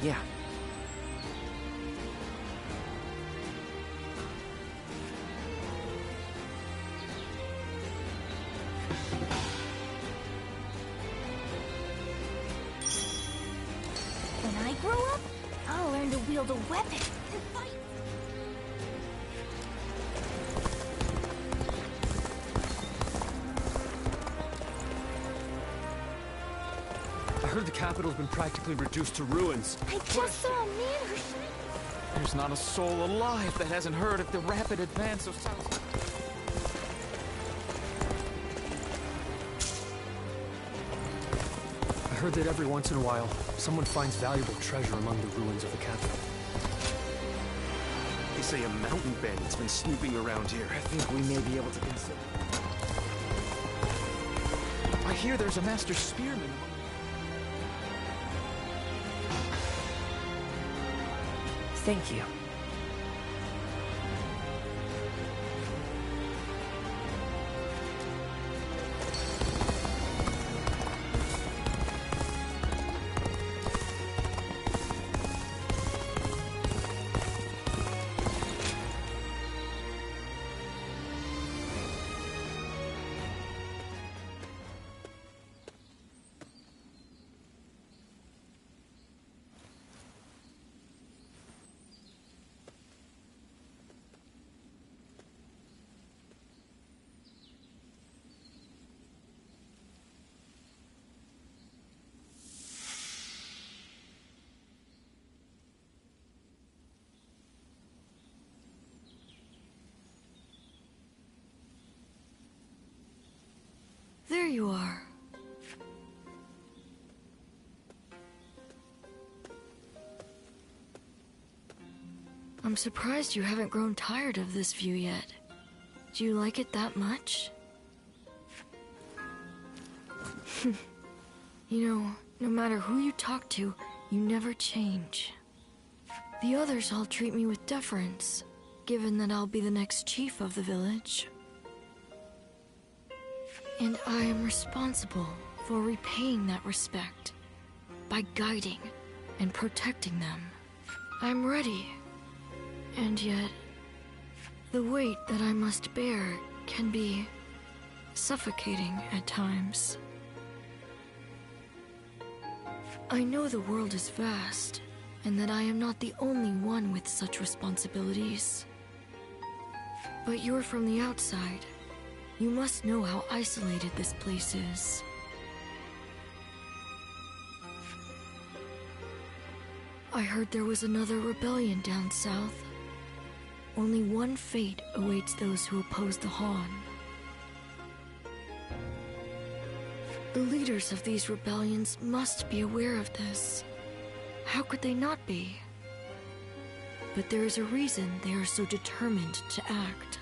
Yeah. When I grow up, I'll learn to wield a weapon and fight. I heard the capital's been practically reduced to ruins. I just saw a man who shot. There's not a soul alive that hasn't heard of the rapid advance of South. I heard that every once in a while, someone finds valuable treasure among the ruins of the capital. They say a mountain bandit's been snooping around here. I think we may be able to consider. I hear there's a master spearman. Thank you. There you are. I'm surprised you haven't grown tired of this view yet. Do you like it that much? You know, no matter who you talk to, you never change. The others all treat me with deference, given that I'll be the next chief of the village. And I am responsible for repaying that respect by guiding and protecting them. I'm ready. And yet, the weight that I must bear can be suffocating at times. I know the world is vast, and that I am not the only one with such responsibilities. But you're from the outside. You must know how isolated this place is. I heard there was another rebellion down south. Only one fate awaits those who oppose the Han. The leaders of these rebellions must be aware of this. How could they not be? But there is a reason they are so determined to act.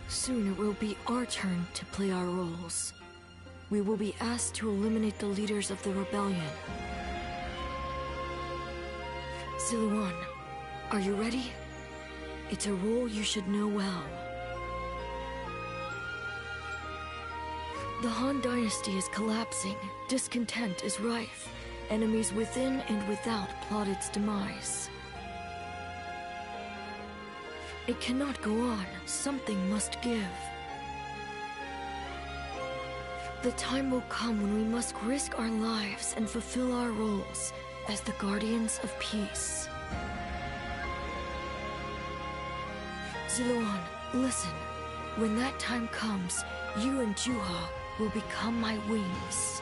Soon it will be our turn to play our roles. We will be asked to eliminate the leaders of the rebellion. Siluan, are you ready? It's a role you should know well. The Han Dynasty is collapsing, discontent is rife, enemies within and without plot its demise. It cannot go on. Something must give. The time will come when we must risk our lives and fulfill our roles as the guardians of peace. Siluan, listen. When that time comes, you and Juha will become my wings.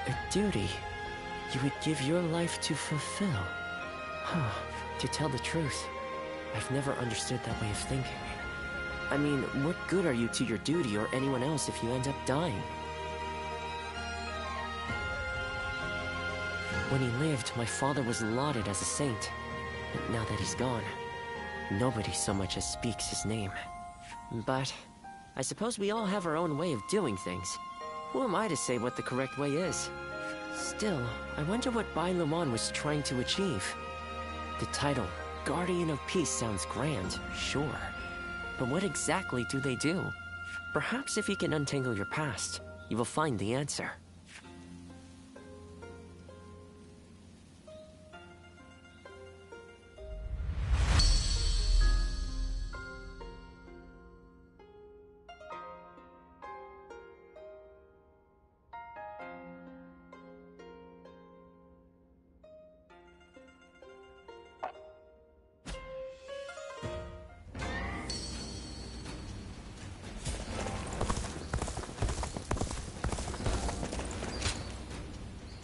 A duty you would give your life to fulfill. Huh. To tell the truth, I've never understood that way of thinking. I mean, what good are you to your duty or anyone else if you end up dying? When he lived, my father was lauded as a saint. But now that he's gone, nobody so much as speaks his name. But I suppose we all have our own way of doing things. Who am I to say what the correct way is? Still, I wonder what Bai Luan was trying to achieve. The title, Guardian of Peace, sounds grand, sure. But what exactly do they do? Perhaps if you can untangle your past, you will find the answer.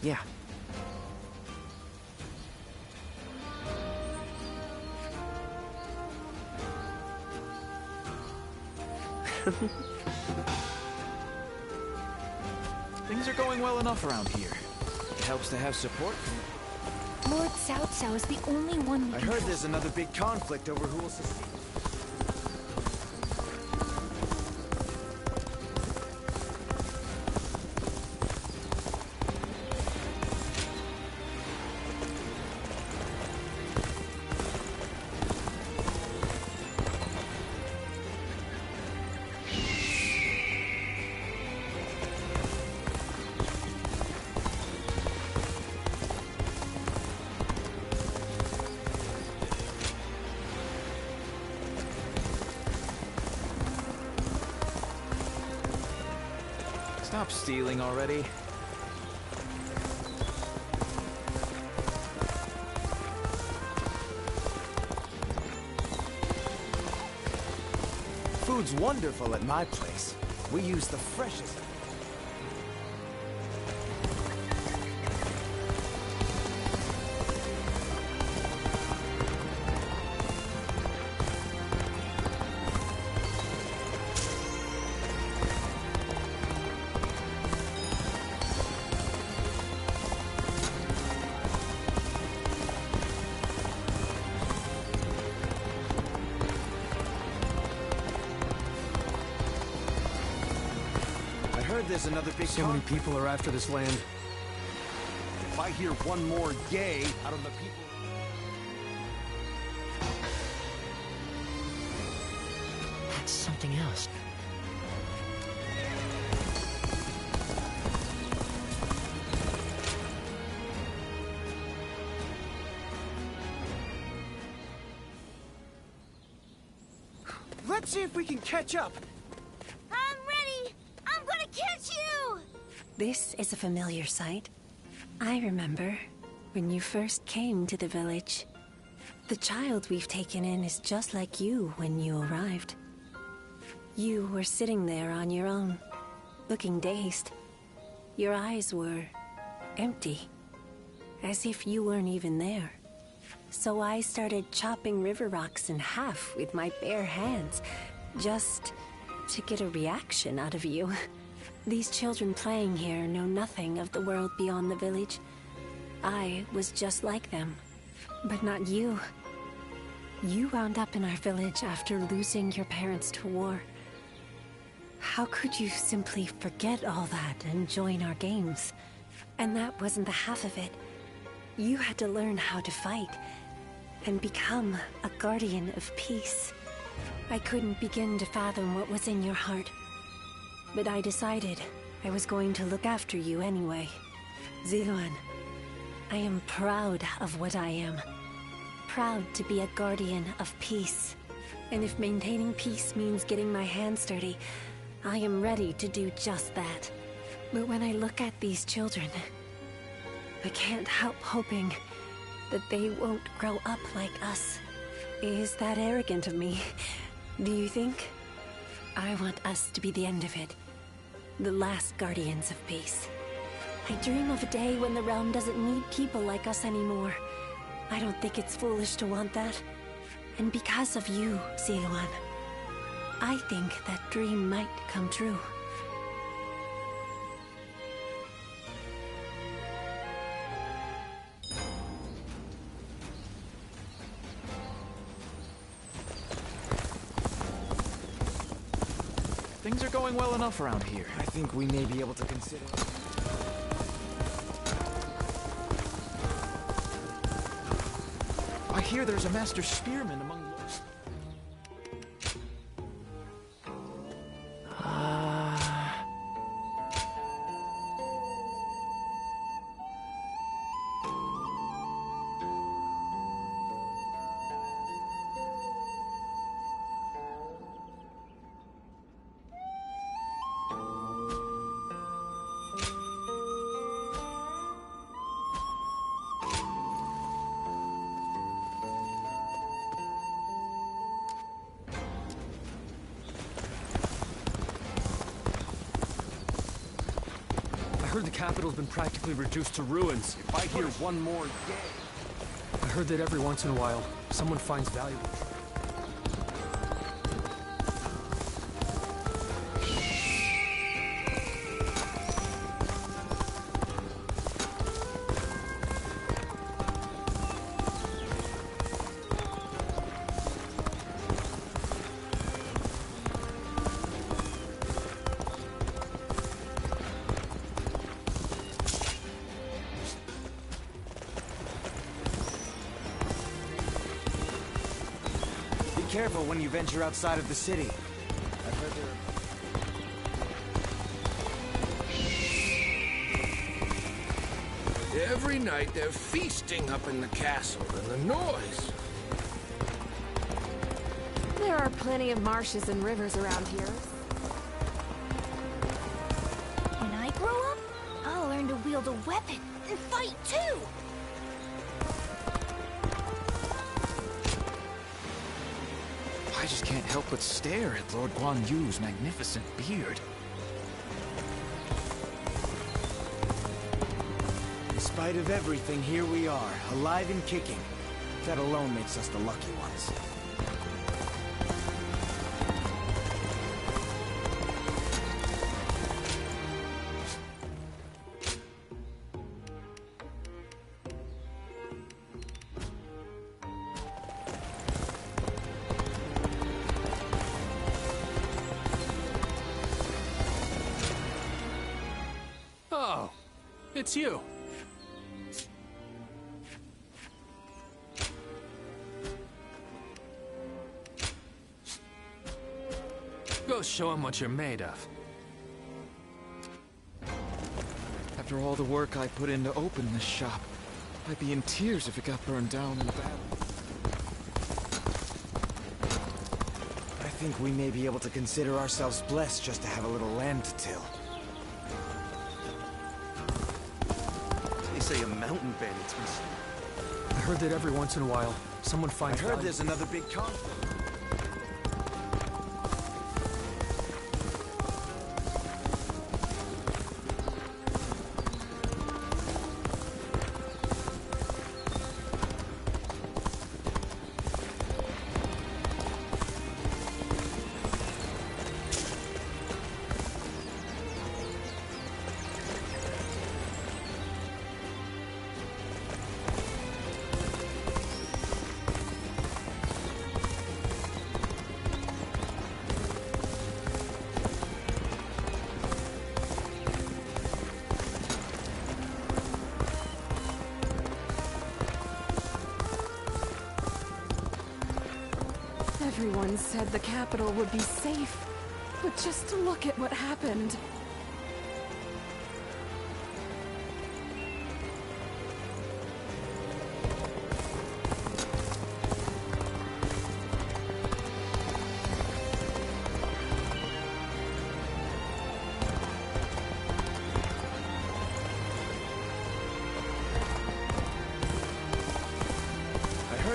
Yeah. Things are going well enough around here. It helps to have support from... Lord Cao Cao is the only one we I can heard there's another big conflict over who will succeed. Stop stealing already. Food's wonderful at my place. We use the freshest. There's another big So many people are after this land. If I hear one more yay out of the people... That's something else. Let's see if we can catch up. This is a familiar sight. I remember when you first came to the village. The child we've taken in is just like you when you arrived. You were sitting there on your own, looking dazed. Your eyes were empty, as if you weren't even there. So I started chopping river rocks in half with my bare hands, just to get a reaction out of you. These children playing here know nothing of the world beyond the village. I was just like them, but not you. You wound up in our village after losing your parents to war. How could you simply forget all that and join our games? And that wasn't the half of it. You had to learn how to fight and become a guardian of peace. I couldn't begin to fathom what was in your heart. But I decided I was going to look after you anyway. Ziluan, I am proud of what I am. Proud to be a guardian of peace. And if maintaining peace means getting my hands dirty, I am ready to do just that. But when I look at these children, I can't help hoping that they won't grow up like us. Is that arrogant of me? Do you think? I want us to be the end of it. The last guardians of peace. I dream of a day when the realm doesn't need people like us anymore. I don't think it's foolish to want that. And because of you, Ziluan, I think that dream might come true. Things are going well enough around here. I think we may be able to consider... I hear there's a master spearman among the... I heard the capital's been practically reduced to ruins. If I hear one more gay... I heard that every once in a while, someone finds valuable. Be careful when you venture outside of the city. I've heard there... Every night they're feasting up in the castle, and the noise. There are plenty of marshes and rivers around here. When I grow up, I'll learn to wield a weapon and fight too! I just can't help but stare at Lord Guan Yu's magnificent beard. In spite of everything, here we are, alive and kicking. That alone makes us the lucky ones. Oh, it's you. Go show him what you're made of. After all the work I put in to open this shop, I'd be in tears if it got burned down in the battle. I think we may be able to consider ourselves blessed just to have a little land to till. They say a mountain bandit's been... I heard that every once in a while, someone finds I heard there's another big conflict. Everyone said the capital would be safe, but just look at what happened.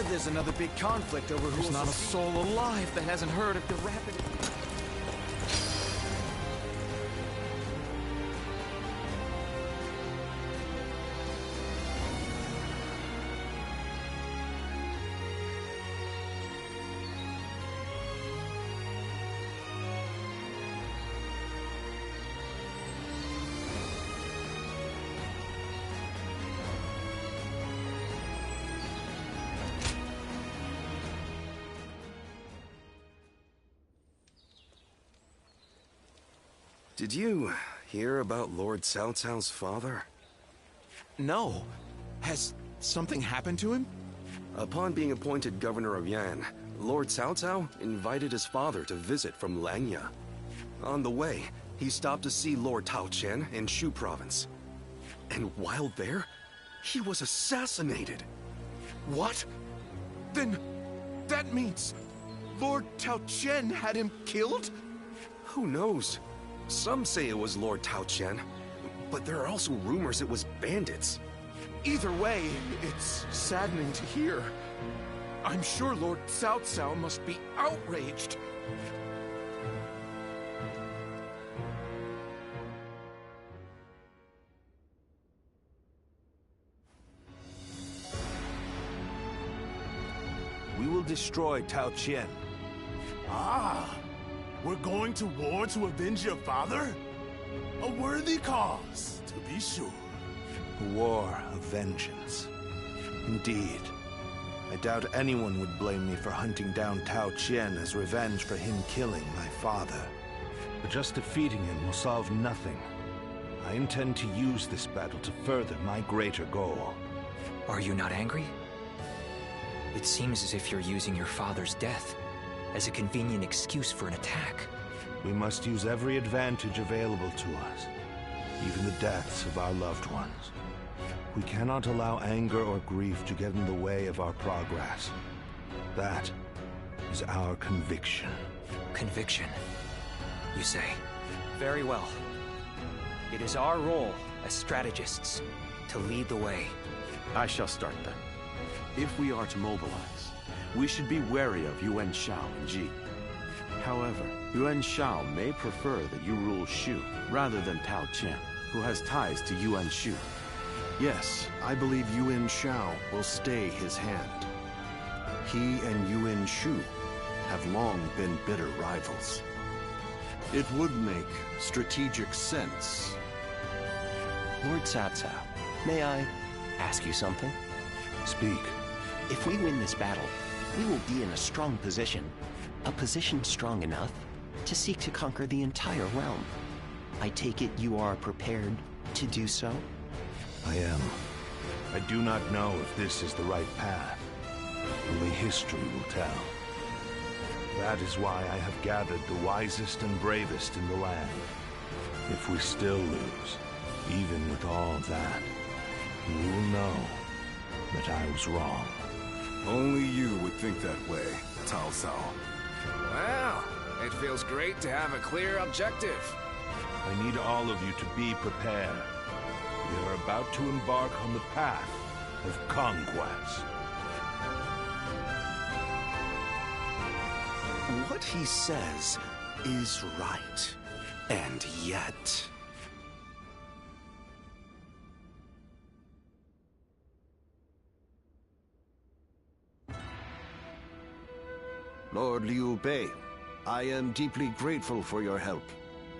There's another big conflict over who's not a soul alive that hasn't heard of the rapid... Did you hear about Lord Cao Cao's father? No. Has something happened to him? Upon being appointed governor of Yan, Lord Cao Cao invited his father to visit from Langya. On the way, he stopped to see Lord Tao Qian in Shu province. And while there, he was assassinated. What? Then that means Lord Tao Qian had him killed? Who knows? Some say it was Lord Tao Qian, but there are also rumors it was bandits. Either way, it's saddening to hear. I'm sure Lord Cao Cao must be outraged. We will destroy Tao Qian. Ah! We're going to war to avenge your father? A worthy cause, to be sure. A war of vengeance. Indeed. I doubt anyone would blame me for hunting down Tao Qian as revenge for him killing my father. But just defeating him will solve nothing. I intend to use this battle to further my greater goal. Are you not angry? It seems as if you're using your father's death as a convenient excuse for an attack. We must use every advantage available to us, even the deaths of our loved ones. We cannot allow anger or grief to get in the way of our progress. That is our conviction. Conviction, you say? Very well. It is our role as strategists to lead the way. I shall start then. If we are to mobilize, we should be wary of Yuan Shao and Ji. However, Yuan Shao may prefer that you rule Shu rather than Tao Qian, who has ties to Yuan Shu. Yes, I believe Yuan Shao will stay his hand. He and Yuan Shu have long been bitter rivals. It would make strategic sense. Lord Cao Cao, may I ask you something? Speak. If we win this battle, we will be in a strong position. A position strong enough to seek to conquer the entire realm. I take it you are prepared to do so? I am. I do not know if this is the right path. Only history will tell. That is why I have gathered the wisest and bravest in the land. If we still lose, even with all that, you will know that I was wrong. Only you would think that way, Cao Cao. Well, it feels great to have a clear objective. I need all of you to be prepared. We are about to embark on the path of conquest. What he says is right. And yet... Lord Liu Bei, I am deeply grateful for your help.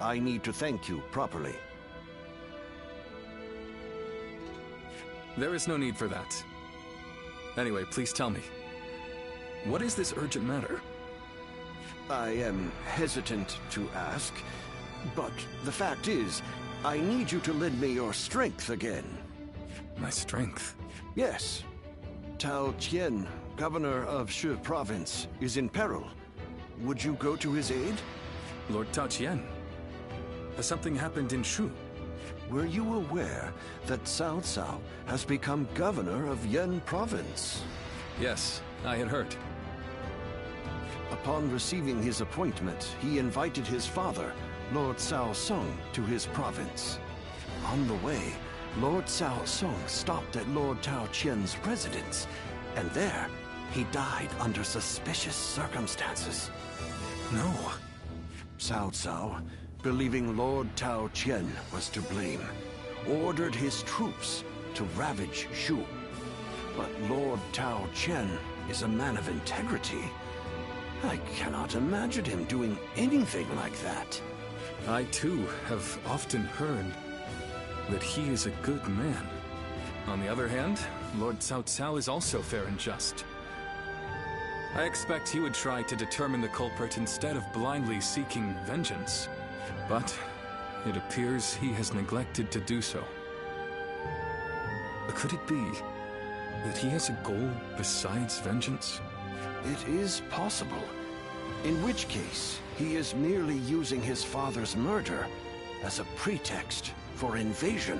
I need to thank you properly. There is no need for that. Anyway, please tell me. What is this urgent matter? I am hesitant to ask, but the fact is, I need you to lend me your strength again. My strength? Yes. Tao Qian, governor of Shu province, is in peril. Would you go to his aid? Lord Tao Qian? Has something happened in Shu? Were you aware that Cao Cao has become governor of Yan province? Yes, I had heard. Upon receiving his appointment, he invited his father, Lord Cao Song, to his province. On the way, Lord Cao Song stopped at Lord Tao Qian's residence, and there, he died under suspicious circumstances. No. Cao Cao, believing Lord Tao Qian was to blame, ordered his troops to ravage Shu. But Lord Tao Qian is a man of integrity. I cannot imagine him doing anything like that. I too have often heard that he is a good man. On the other hand, Lord Cao Cao is also fair and just. I expect he would try to determine the culprit instead of blindly seeking vengeance. But it appears he has neglected to do so. Could it be that he has a goal besides vengeance? It is possible. In which case, he is merely using his father's murder as a pretext for invasion.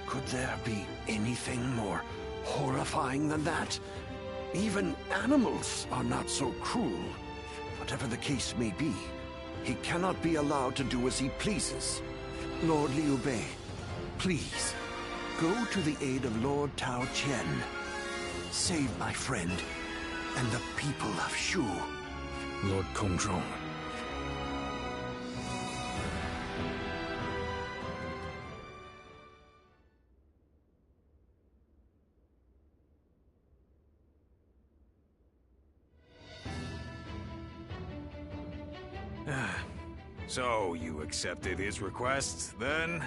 Could there be anything more horrifying than that? Even animals are not so cruel. Whatever the case may be, he cannot be allowed to do as he pleases. Lord Liu Bei, please, go to the aid of Lord Tao Qian. Save my friend and the people of Shu. Lord Kongzhong. So, you accepted his request, then?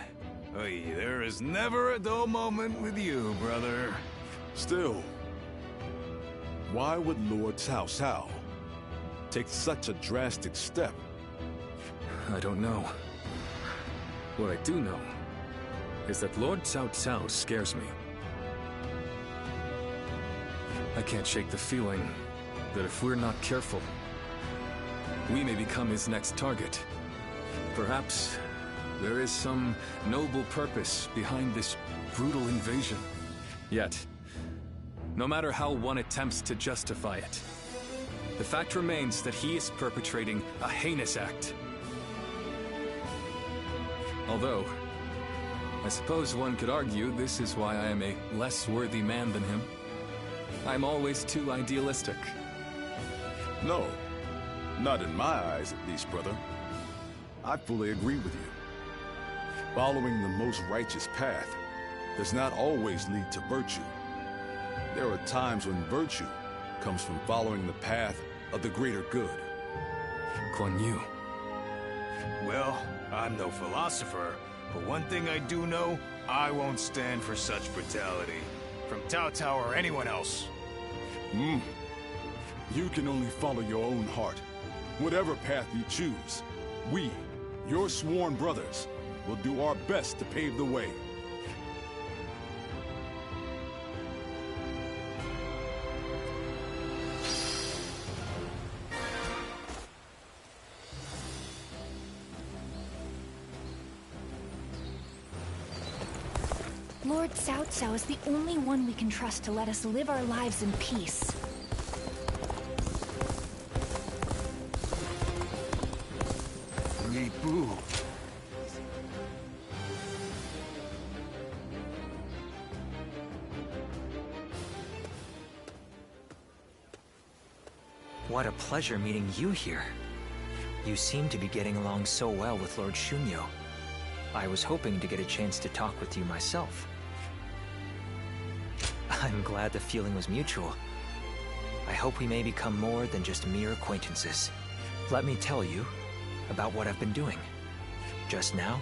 Oy, there is never a dull moment with you, brother. Still, why would Lord Cao Cao take such a drastic step? I don't know. What I do know is that Lord Cao Cao scares me. I can't shake the feeling that if we're not careful, we may become his next target. Perhaps there is some noble purpose behind this brutal invasion. Yet, no matter how one attempts to justify it, the fact remains that he is perpetrating a heinous act. Although, I suppose one could argue this is why I am a less worthy man than him. I'm always too idealistic. No, not in my eyes at least, brother. I fully agree with you. Following the most righteous path does not always lead to virtue. There are times when virtue comes from following the path of the greater good. Guan Yu. Well, I'm no philosopher, but one thing I do know, I won't stand for such brutality. From Cao Cao or anyone else. You can only follow your own heart. Whatever path you choose, we, your sworn brothers, will do our best to pave the way. Lord Cao Cao is the only one we can trust to let us live our lives in peace. Ribu. What a pleasure meeting you here. You seem to be getting along so well with Lord Shunyo. I was hoping to get a chance to talk with you myself. I'm glad the feeling was mutual. I hope we may become more than just mere acquaintances. Let me tell you about what I've been doing. Just now,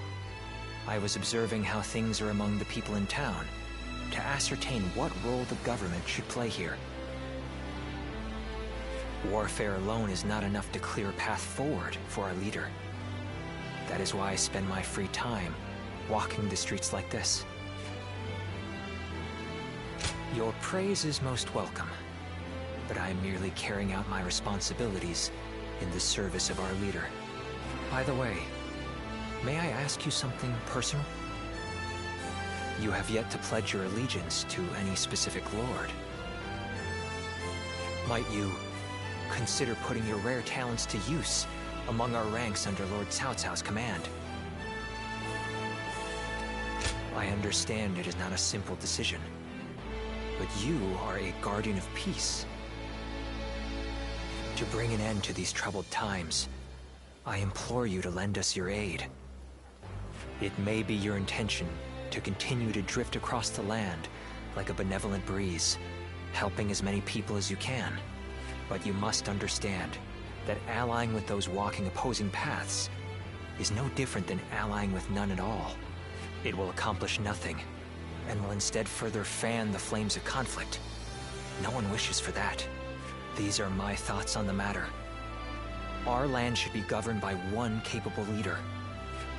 I was observing how things are among the people in town to ascertain what role the government should play here. Warfare alone is not enough to clear a path forward for our leader. That is why I spend my free time walking the streets like this. Your praise is most welcome, but I am merely carrying out my responsibilities in the service of our leader. By the way, may I ask you something personal? You have yet to pledge your allegiance to any specific lord. Might you consider putting your rare talents to use among our ranks under Lord Cao Cao's command? I understand it is not a simple decision, but you are a guardian of peace. To bring an end to these troubled times, I implore you to lend us your aid. It may be your intention to continue to drift across the land like a benevolent breeze, helping as many people as you can. But you must understand that allying with those walking opposing paths is no different than allying with none at all. It will accomplish nothing, and will instead further fan the flames of conflict. No one wishes for that. These are my thoughts on the matter. Our land should be governed by one capable leader,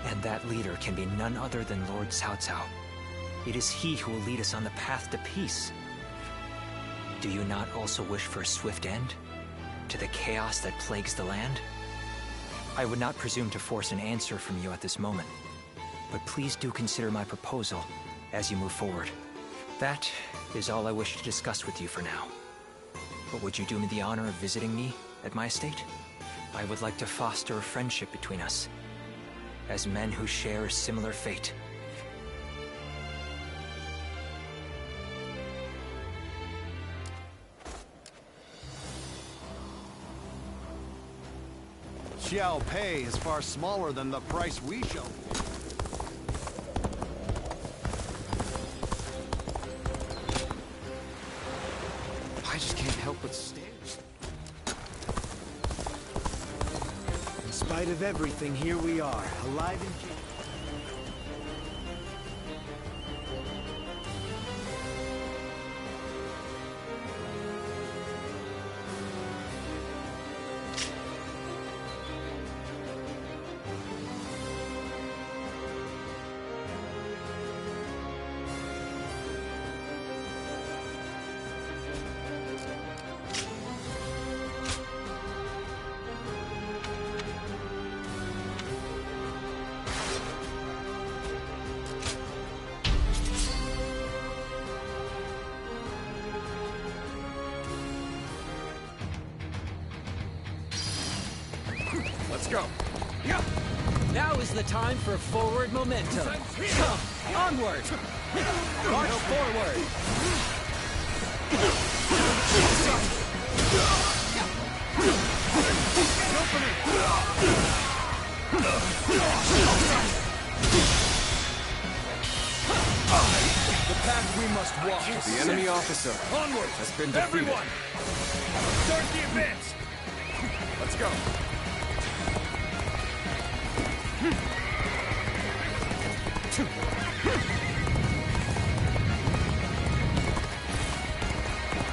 And that leader can be none other than Lord Cao Cao. It is he who will lead us on the path to peace. Do you not also wish for a swift end to the chaos that plagues the land? I would not presume to force an answer from you at this moment, but please do consider my proposal as you move forward. That is all I wish to discuss with you for now. But would you do me the honor of visiting me at my estate? I would like to foster a friendship between us, as men who share a similar fate. Xiao Pei is far smaller than the price we shall. I just can't help but stare. In spite of everything, here we are, alive and kicking. Let's go. Now is the time for forward momentum. Come, onward! March forward! The path we must walk. The enemy officer Onward! has been defeated. Everyone! Start the advance! Let's go.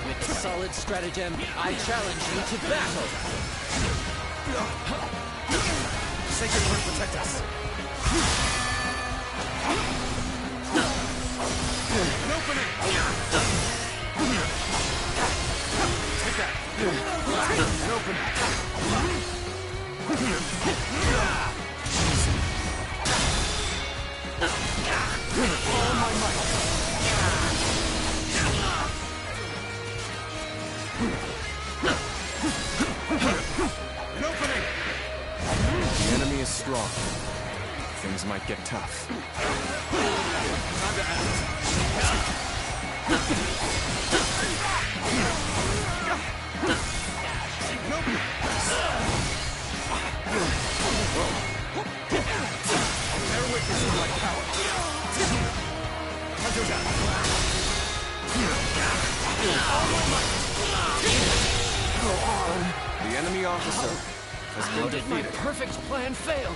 With a solid stratagem, I challenge you to battle! Sacred Heart protect us! An opening! Take that! An opening! All my might! An opening! The enemy is strong. Things might get tough. Time to Bear witness to my power. Hunter down. All my might. The enemy officer has How been did my defeated. perfect plan fail?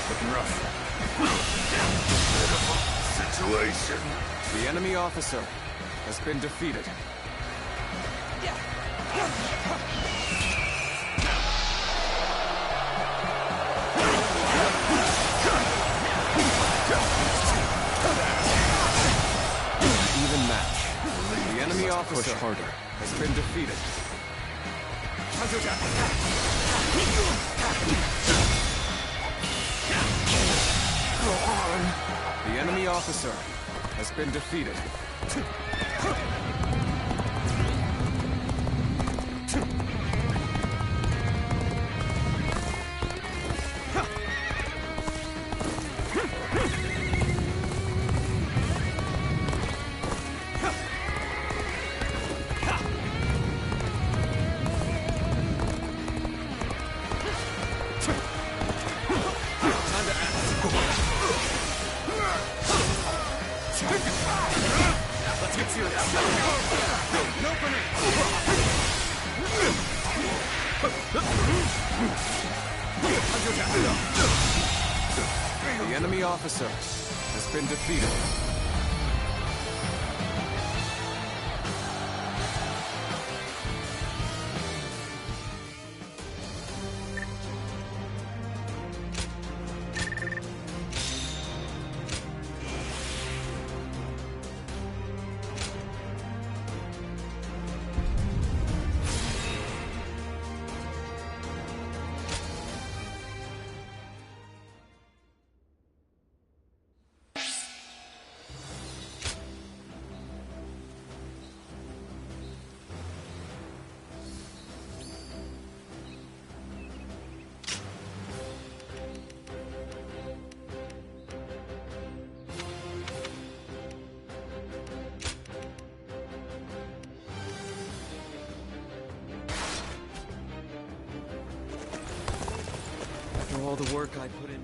Looking rough. Situation. The enemy officer has been defeated. Even match. The enemy officer has been defeated. The enemy officer has been defeated. The enemy officer has been defeated. After all the work I put in...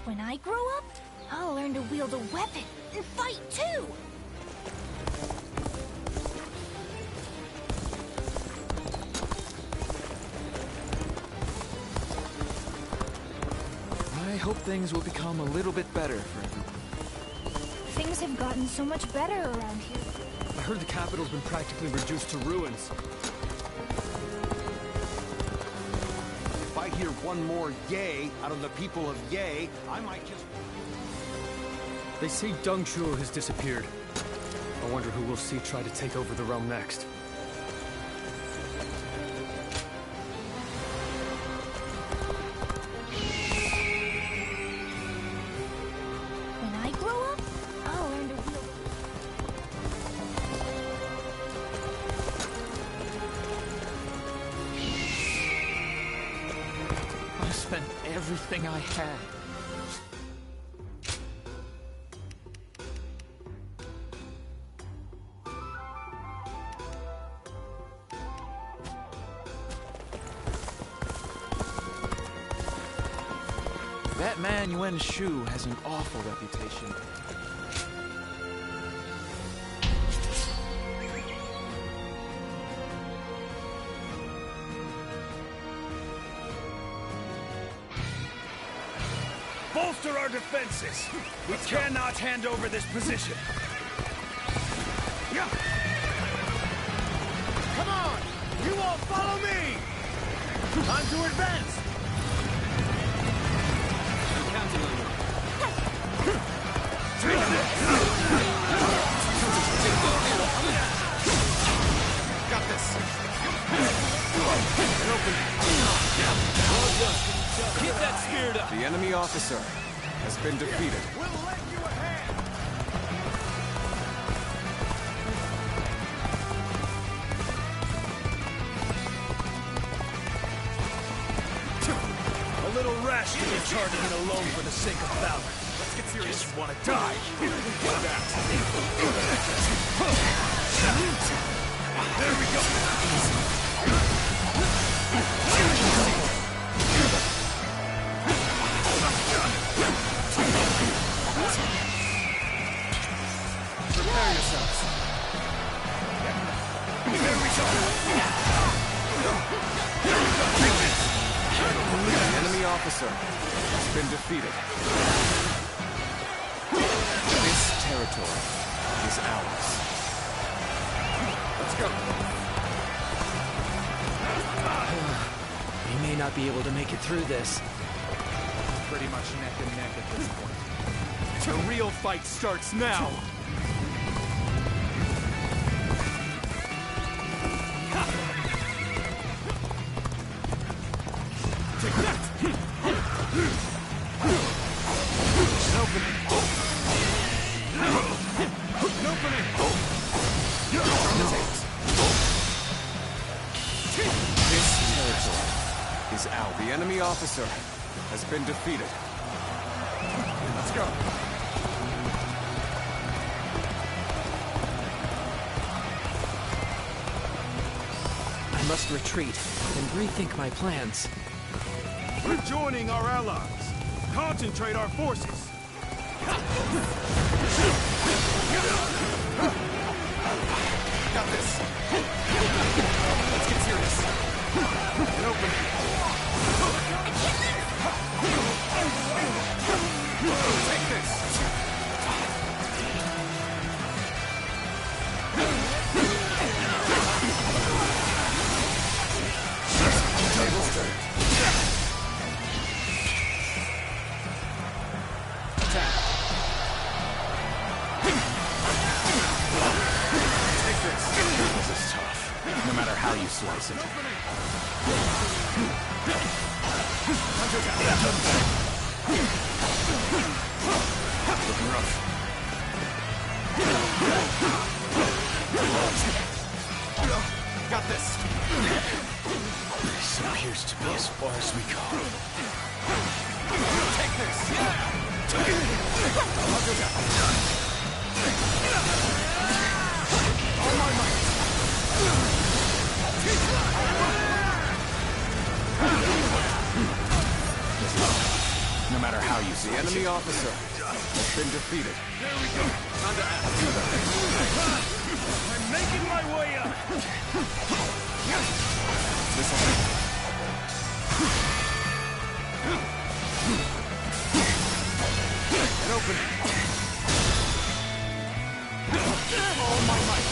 When I grow up, I'll learn to wield a weapon and fight too! I hope things will become a little bit better for everyone. Things have gotten so much better around here. I heard the capital's been practically reduced to ruins. If I hear one more yay out of the people of Yay, I might just... They say Dung Shuo has disappeared. I wonder who we'll see try to take over the realm next. When I grow up, I'll learn to wield... I spent everything I had. That man Yuan Shu has an awful reputation. Bolster our defenses! We cannot hand over this position! Yeah. Come on! You all follow me! Time to advance! I'm counting on you. Got this! An open. Well done. Keep that spirit up. The enemy officer has been defeated. We'll lend you a hand! A little rash to be charging it alone for the sake of valor. Let's get serious. Just want to die. Get that. There we go. Prepare yourselves. There we go. The enemy officer has been defeated. This territory is ours. Let's go. We may not be able to make it through this. Pretty much neck and neck at this point. The real fight starts now. Take that! An opening! An opening! This territory is out. The enemy officer has been defeated. Let's go. I must retreat and rethink my plans. Rejoining our allies. Concentrate our forces. Got this. Let's get serious. An opening. Take this. Tables turned. Attack. Take this. This is tough. No matter how you slice it. Looking rough. Got this. This appears to be as far as we go. Take this. All my might. no matter how you see it. The enemy officer has been defeated. There we go. Time to act. I'm making my way up. This'll help. Get open. All my might.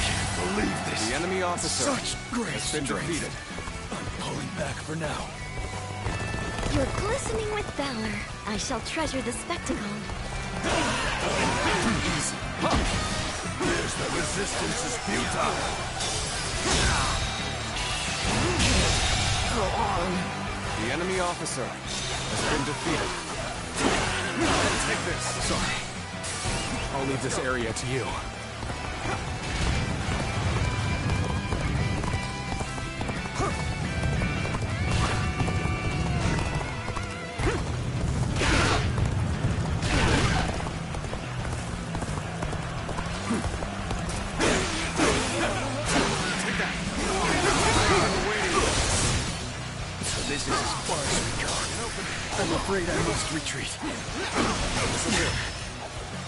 Can't believe this. The enemy officer Such great has been strength. defeated. I'm pulling back for now. You're glistening with valor. I shall treasure the spectacle. Easy. There's the resistance is futile. Go on. The enemy officer has been defeated. Take this. Sorry. I'll leave this area to you. This is as far as we go. I'm afraid I must retreat.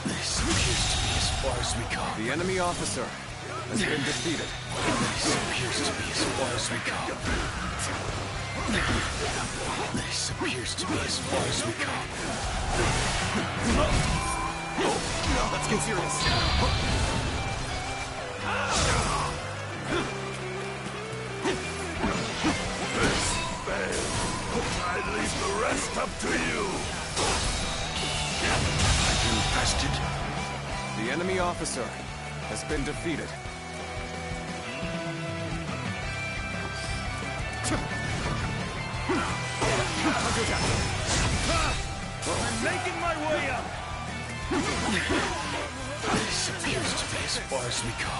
This appears to be as far as we go. The enemy officer has been defeated. This appears to be as far as we go. This appears to be as far as we go. Let's get serious. I leave the rest up to you. I've been bested. The enemy officer has been defeated. I'm making my way up. This appears to be as far as we go.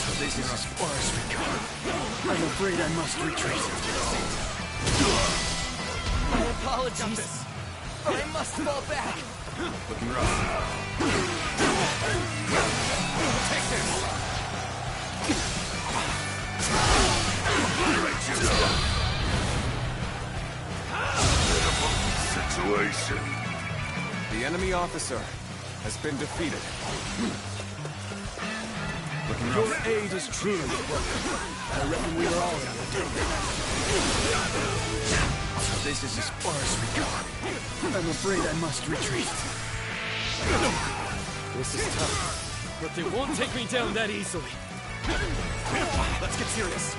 So this is as far as we go. I'm afraid I must retreat. My apologies, but I must fall back. Looking rough. Take this. Situation. The enemy officer has been defeated. Your aid is truly welcome. I reckon we are all in the deal. So this is as far as we go. I'm afraid I must retreat. This is tough, but they won't take me down that easily. Let's get serious.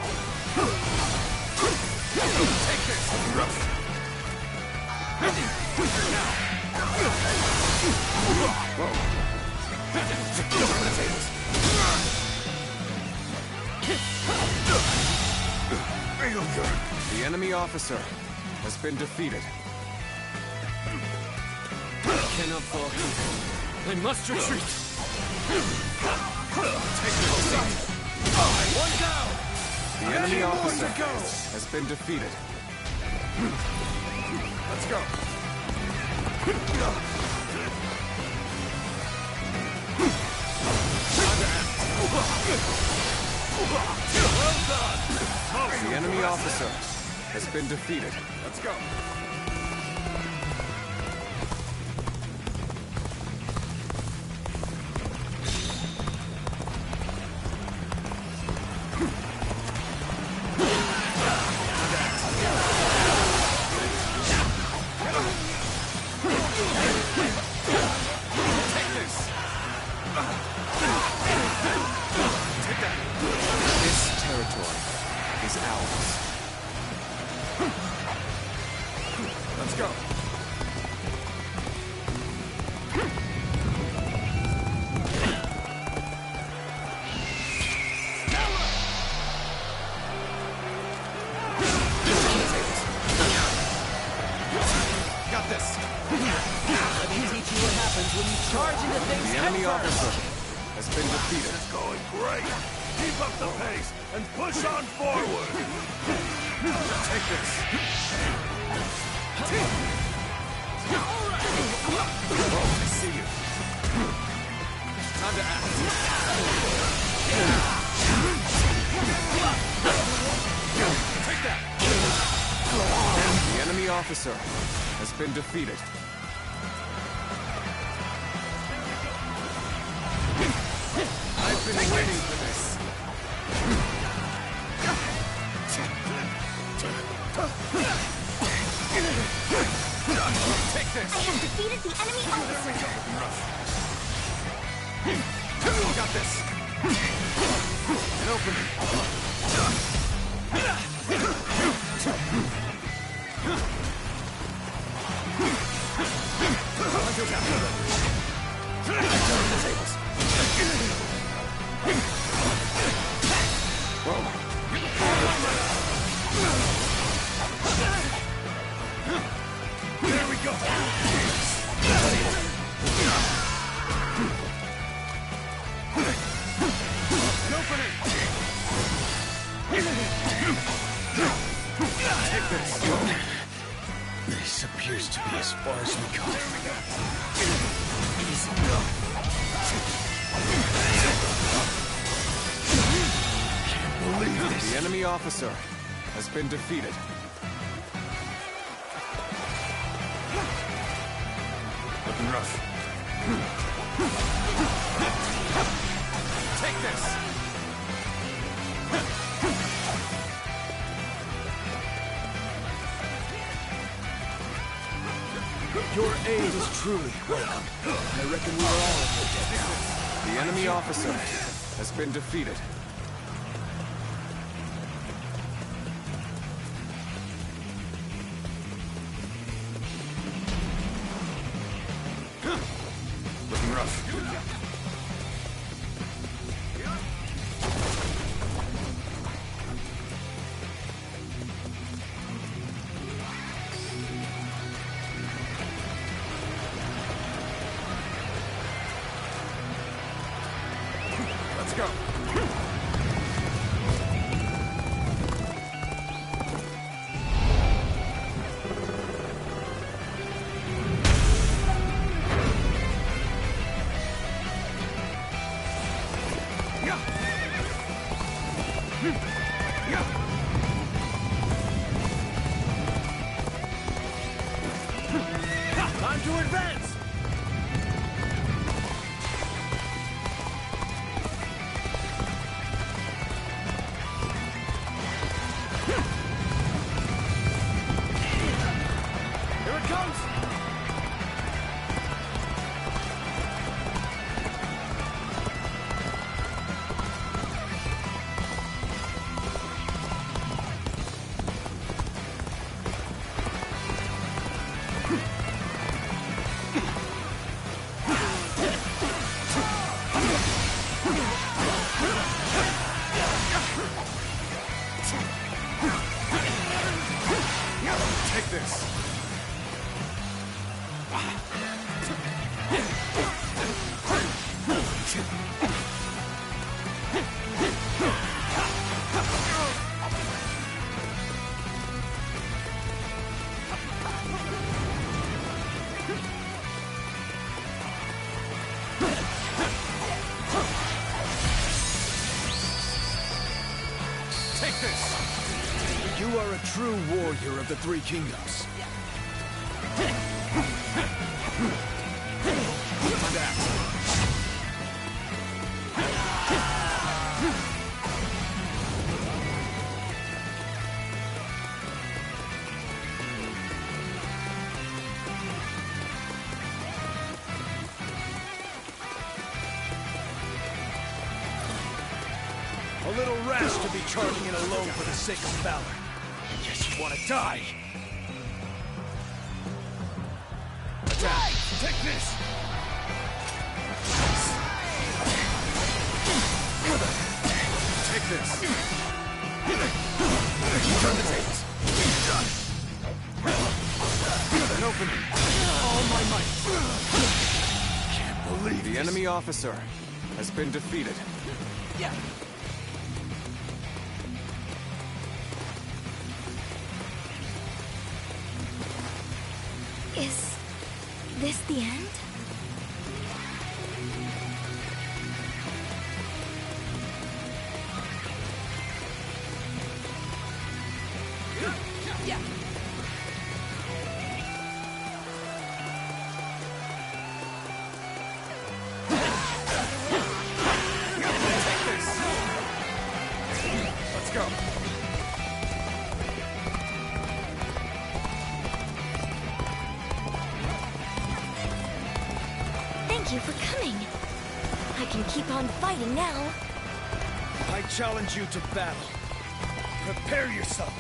Take this. The enemy officer has been defeated. I cannot fall here. I must retreat. Take this. One down. The enemy officer has been defeated. Let's go. Well done. The enemy officer has been defeated. Let's go. Take this. Take that. This territory is ours. Let's go. Got this. Let me teach you what happens when you charge into things The enemy head first. officer has been defeated. It's going great. Keep up the pace and push on forward. Take this. Oh, I see you. Time to act. officer has been defeated. I've been waiting for this. Take this! I have defeated the enemy officer! Got this! An opening! Under down. Turn the tables. Whoa. There we go. Take this. This appears to be as far as we go. Can't believe this. The enemy officer has been defeated. Looking rough. Take this. Your aid is truly welcome. I reckon we are all in your debt now. The enemy officer has been defeated. Looking rough. Let's go. Time to advance! Here it comes! Take this. Take this. You are a true warrior of the Three Kingdoms. A little rash to be charging in alone for the sake of valor. Guess you want to die. Attack! Take this! Take this. Turn the tables. An opening. All my might. Can't believe The enemy officer has been defeated. Yeah. Is this the end? Thank you for coming. I can keep on fighting now. I challenge you to battle. Prepare yourself.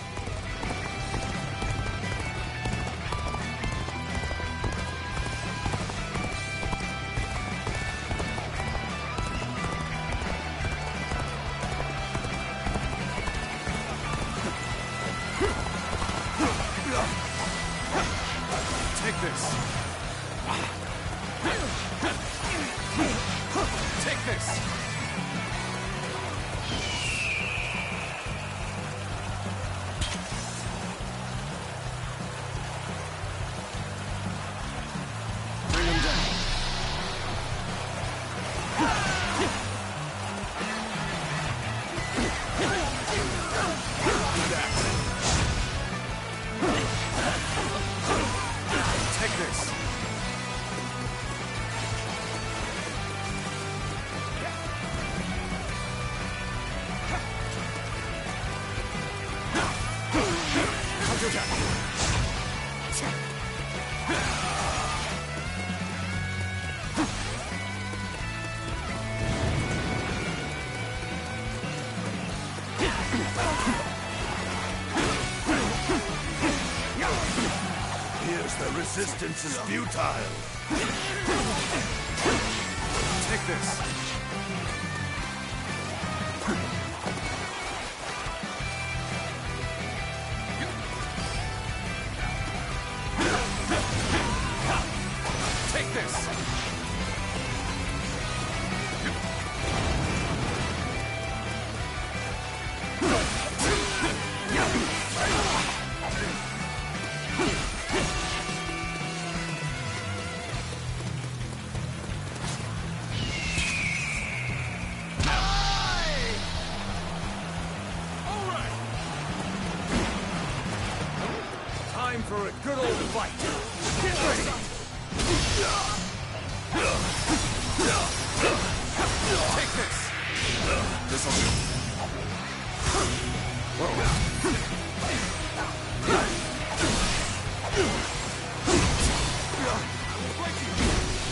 Take this. Take this. Bring him down. Take this. Here's the resistance is futile. Take this. Take this. Time for a good old fight. Get ready. Take this. This'll do.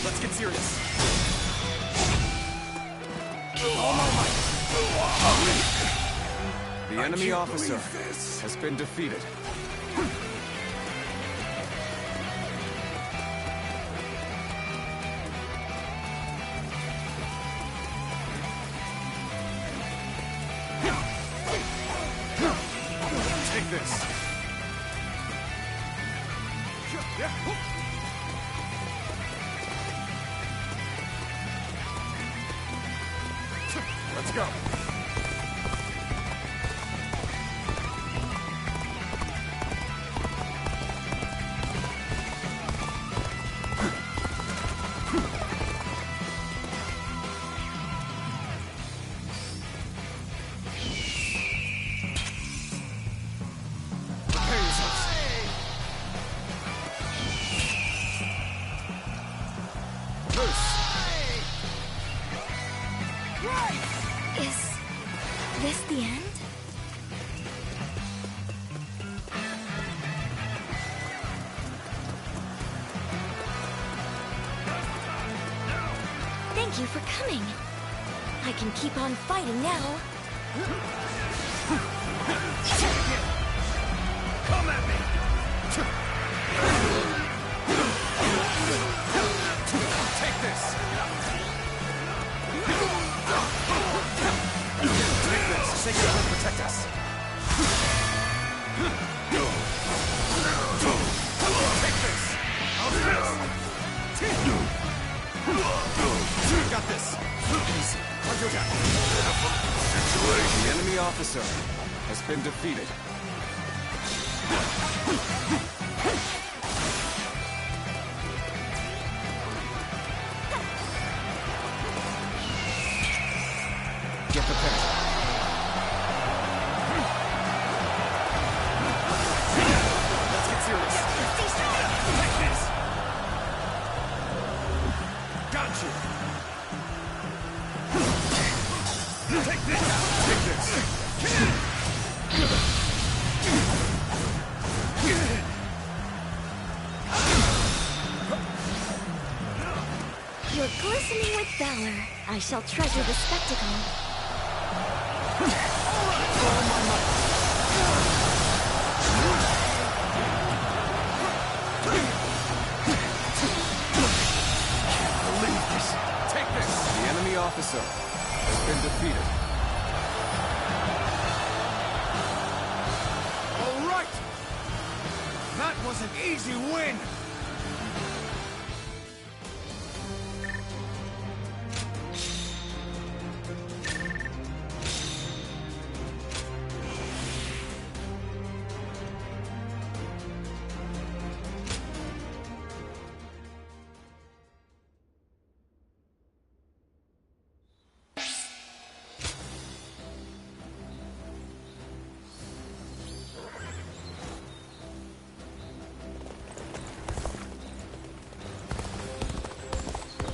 Let's get serious. All my might. The enemy officer has been defeated. Take this. Let's go. Prepare yourselves. Loose. Is this the end? Thank you for coming. I can keep on fighting now. Come at me! Take this. Take this. Shake it up and protect us. Take this. You got this. Easy. The enemy officer has been defeated. Get prepared. Let's get serious. Take this. Got you. Take this. Take this. Glistening with valor, I shall treasure the spectacle. Believe this. Take this. The enemy officer has been defeated. All right! That was an easy win!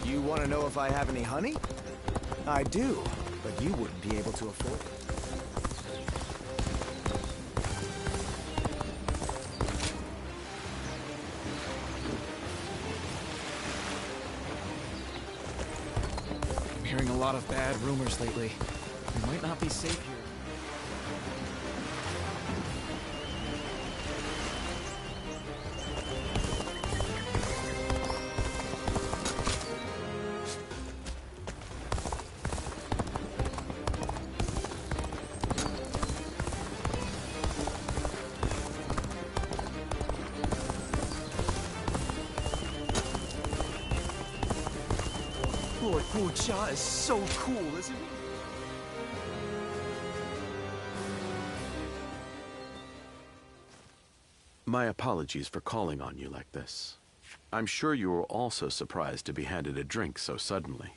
You want to know if I have any honey? I do, but you wouldn't be able to afford it. I'm hearing a lot of bad rumors lately. We might not be safe here. Lord Wu Jia is so cool, isn't he? My apologies for calling on you like this. I'm sure you were also surprised to be handed a drink so suddenly.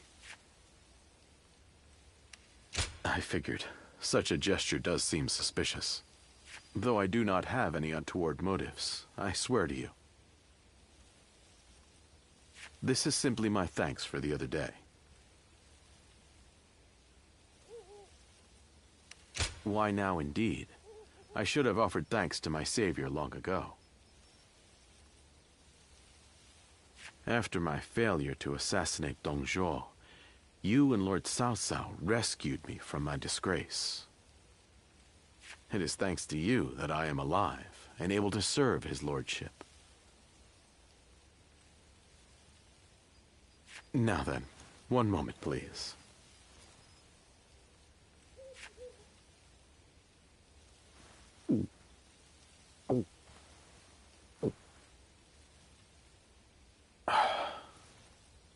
I figured. Such a gesture does seem suspicious. Though I do not have any untoward motives, I swear to you. This is simply my thanks for the other day. Why now indeed? I should have offered thanks to my savior long ago. After my failure to assassinate Dong Zhuo, you and Lord Cao Cao rescued me from my disgrace. It is thanks to you that I am alive and able to serve his lordship. Now then, one moment, please.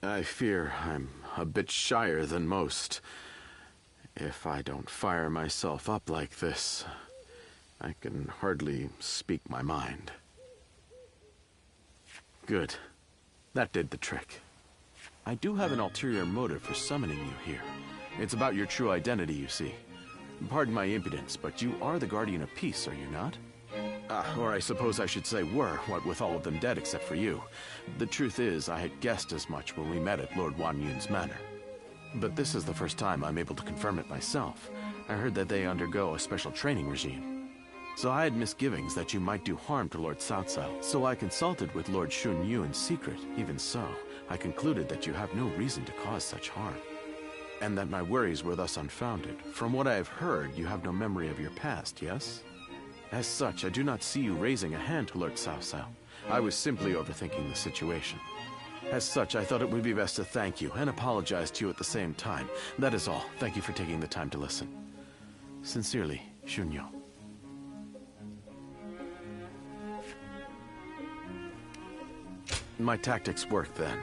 I fear I'm a bit shyer than most. If I don't fire myself up like this, I can hardly speak my mind. Good. That did the trick. I do have an ulterior motive for summoning you here. It's about your true identity, you see. Pardon my impudence, but you are the Guardian of Peace, are you not? Or I suppose I should say were, what with all of them dead except for you. The truth is, I had guessed as much when we met at Lord Wan Yun's manor. But this is the first time I'm able to confirm it myself. I heard that they undergo a special training regime. So I had misgivings that you might do harm to Lord Cao Cao. So I consulted with Lord Xun Yu in secret. Even so, I concluded that you have no reason to cause such harm. And that my worries were thus unfounded. From what I have heard, you have no memory of your past, yes? As such, I do not see you raising a hand to Lord Cao Cao. I was simply overthinking the situation. As such, I thought it would be best to thank you and apologize to you at the same time. That is all. Thank you for taking the time to listen. Sincerely, Xun Yu. My tactics worked then.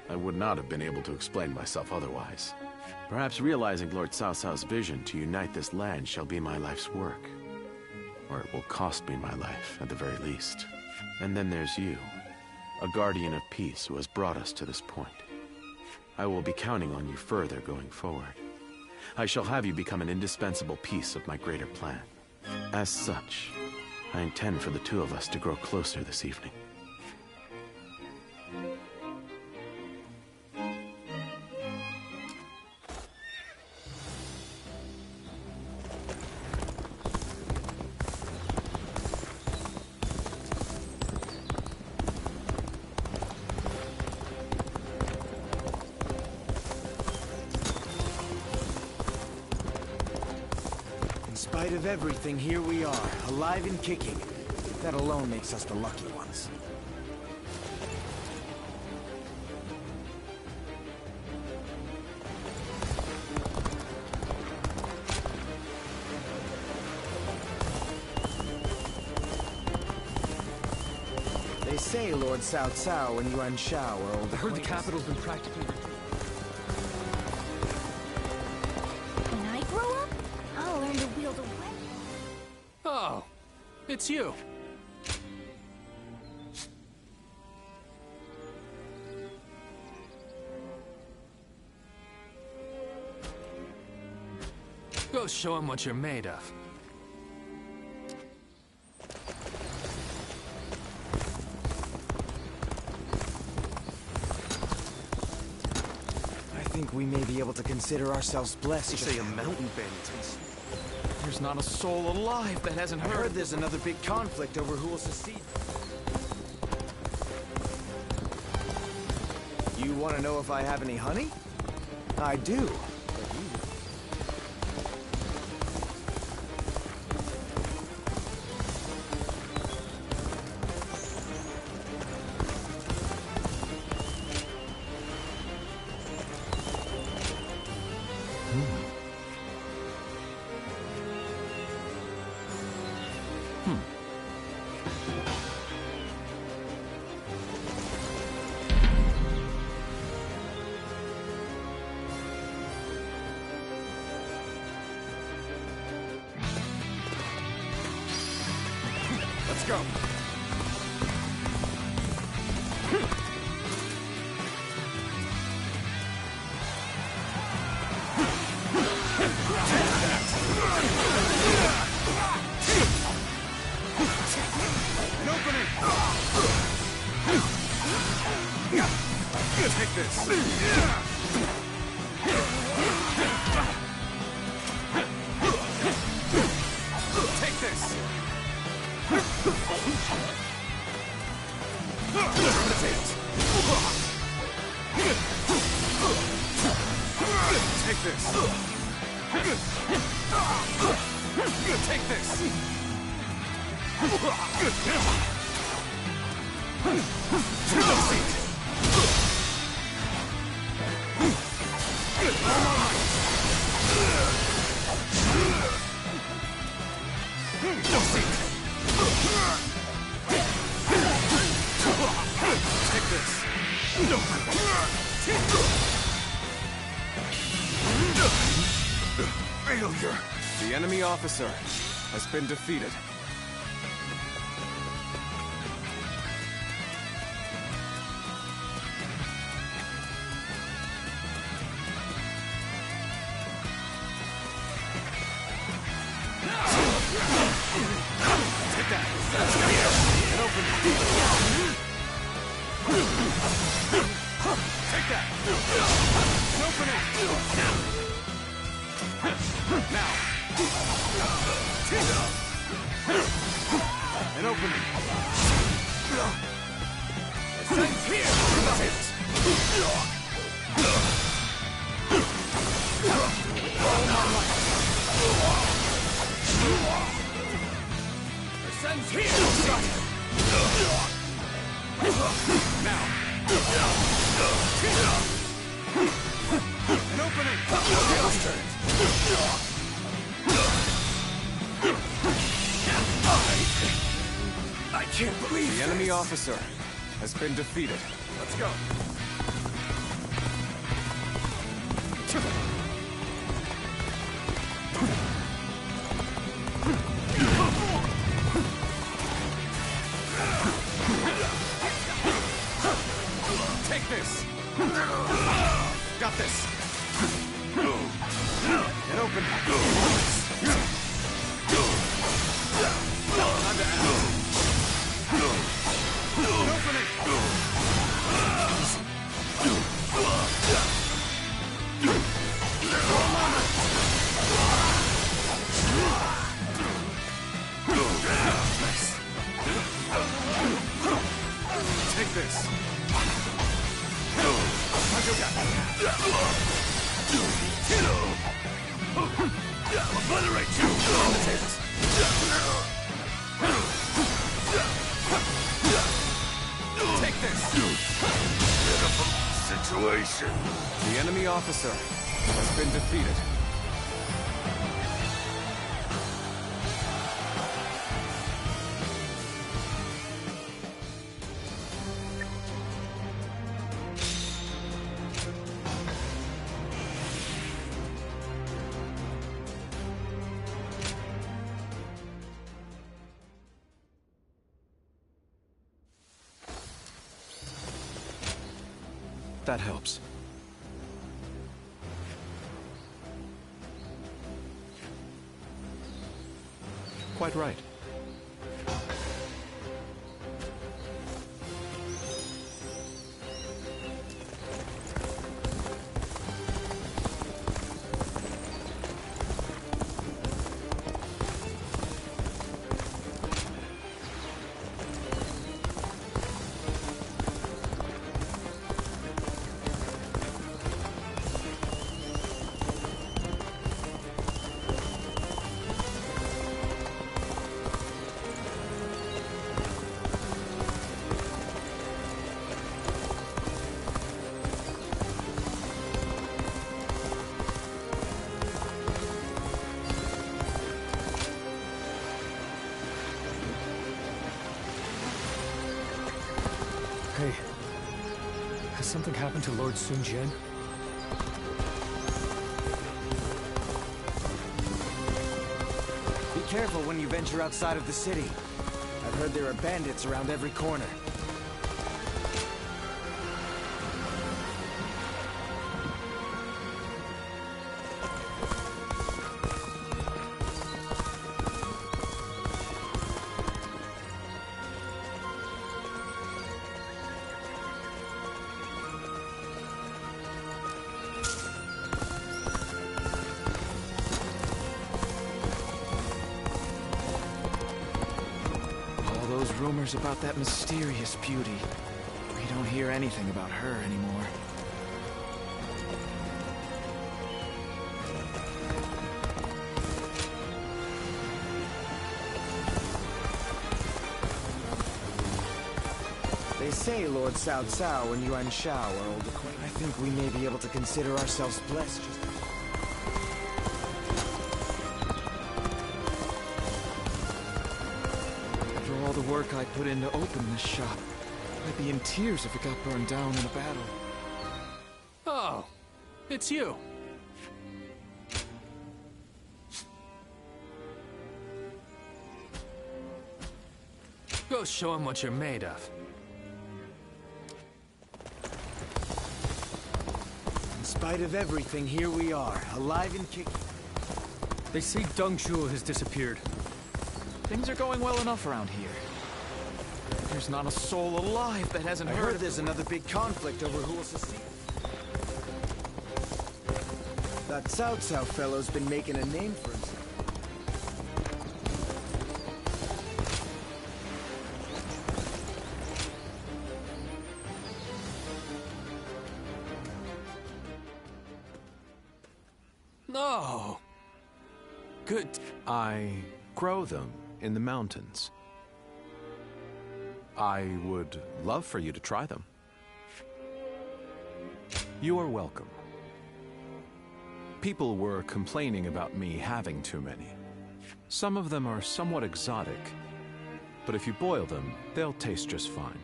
I would not have been able to explain myself otherwise. Perhaps realizing Lord Cao Cao's vision to unite this land shall be my life's work. Or it will cost me my life, at the very least. And then there's you, a guardian of peace who has brought us to this point. I will be counting on you further going forward. I shall have you become an indispensable piece of my greater plan. As such, I intend for the two of us to grow closer this evening. spite of everything, here we are, alive and kicking. That alone makes us the lucky ones. They say Lord Cao Cao and Yuan Shao are old. I heard the capital's been practically... When I grow up, I'll learn to wield a weapon. Oh, it's you. Go show him what you're made of. I think we may be able to consider ourselves blessed. You say a mountain bandits. There's not a soul alive that hasn't I heard. heard there's another big conflict over who will succeed. You want to know if I have any honey? I do. But you... Let's go. An opening! Take this! Take this! Take this! Take this! Take this! Failure! The enemy officer has been defeated. Take that! An open! Take that! An opening! Now! An opening! Ascend here! All my life! Ascends here! Now! An opening! I can't believe the enemy officer has been defeated. Let's go! Take this! Got this! And open! Time to act! An opening! Nice. Take this! I'll obliterate you! Take this! Pitiful situation. The enemy officer has been defeated. That helps. Quite right. Hey, has something happened to Lord Sun Jian? Be careful when you venture outside of the city. I've heard there are bandits around every corner. Those rumors about that mysterious beauty. We don't hear anything about her anymore. They say Lord Cao Cao and Yuan Shao are old acquaintances. I think we may be able to consider ourselves blessed. All the work I put in to open this shop. I'd be in tears if it got burned down in a battle. Oh, it's you. Go show him what you're made of. In spite of everything, here we are, alive and kicking. They say Deng Zhuo has disappeared. Things are going well enough around here. There's not a soul alive that hasn't heard there's another big conflict over who will succeed. That Cao Cao fellow's been making a name for himself. No. Good. I grow them in the mountains. I would love for you to try them. You are welcome. People were complaining about me having too many. Some of them are somewhat exotic, but if you boil them, they'll taste just fine.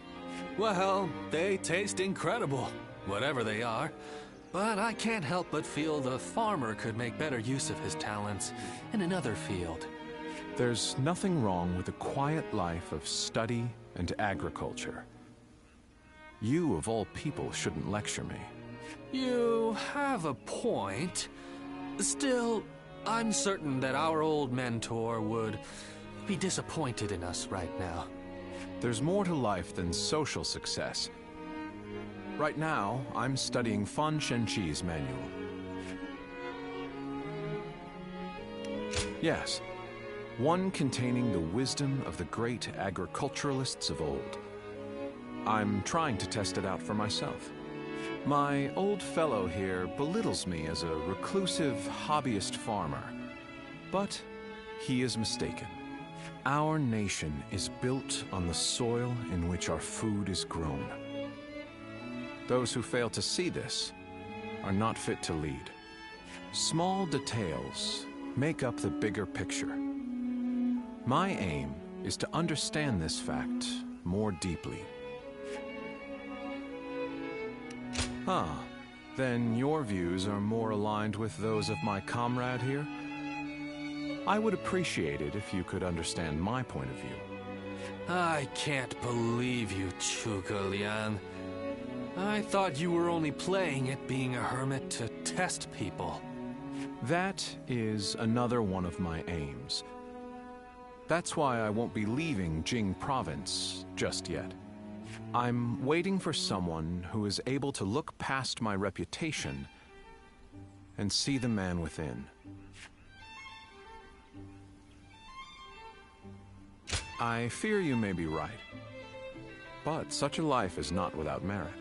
Well, they taste incredible, whatever they are. But I can't help but feel the farmer could make better use of his talents in another field. There's nothing wrong with a quiet life of study and agriculture. You, of all people, shouldn't lecture me. You have a point. Still, I'm certain that our old mentor would be disappointed in us right now. There's more to life than social success. Right now, I'm studying Fan Shenqi's manual. Yes, one containing the wisdom of the great agriculturalists of old. I'm trying to test it out for myself. My old fellow here belittles me as a reclusive hobbyist farmer. But he is mistaken. Our nation is built on the soil in which our food is grown. Those who fail to see this are not fit to lead. Small details make up the bigger picture. My aim is to understand this fact more deeply. Ah, then your views are more aligned with those of my comrade here? I would appreciate it if you could understand my point of view. I can't believe you, Zhuge Liang. I thought you were only playing at being a hermit to test people. That is another one of my aims. That's why I won't be leaving Jing Province just yet. I'm waiting for someone who is able to look past my reputation and see the man within. I fear you may be right, but such a life is not without merit.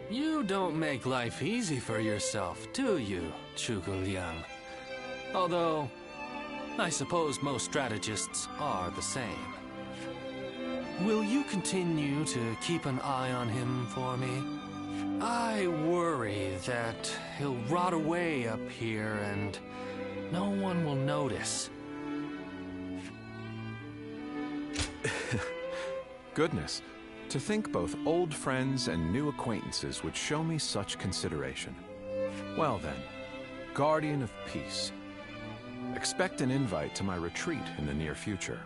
You don't make life easy for yourself, do you, Zhuge Liang? Although, I suppose most strategists are the same. Will you continue to keep an eye on him for me? I worry that he'll rot away up here and no one will notice. Goodness, to think both old friends and new acquaintances would show me such consideration. Well then, Guardian of Peace, expect an invite to my retreat in the near future.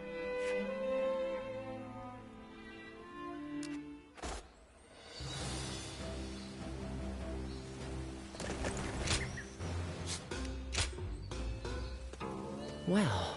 Well,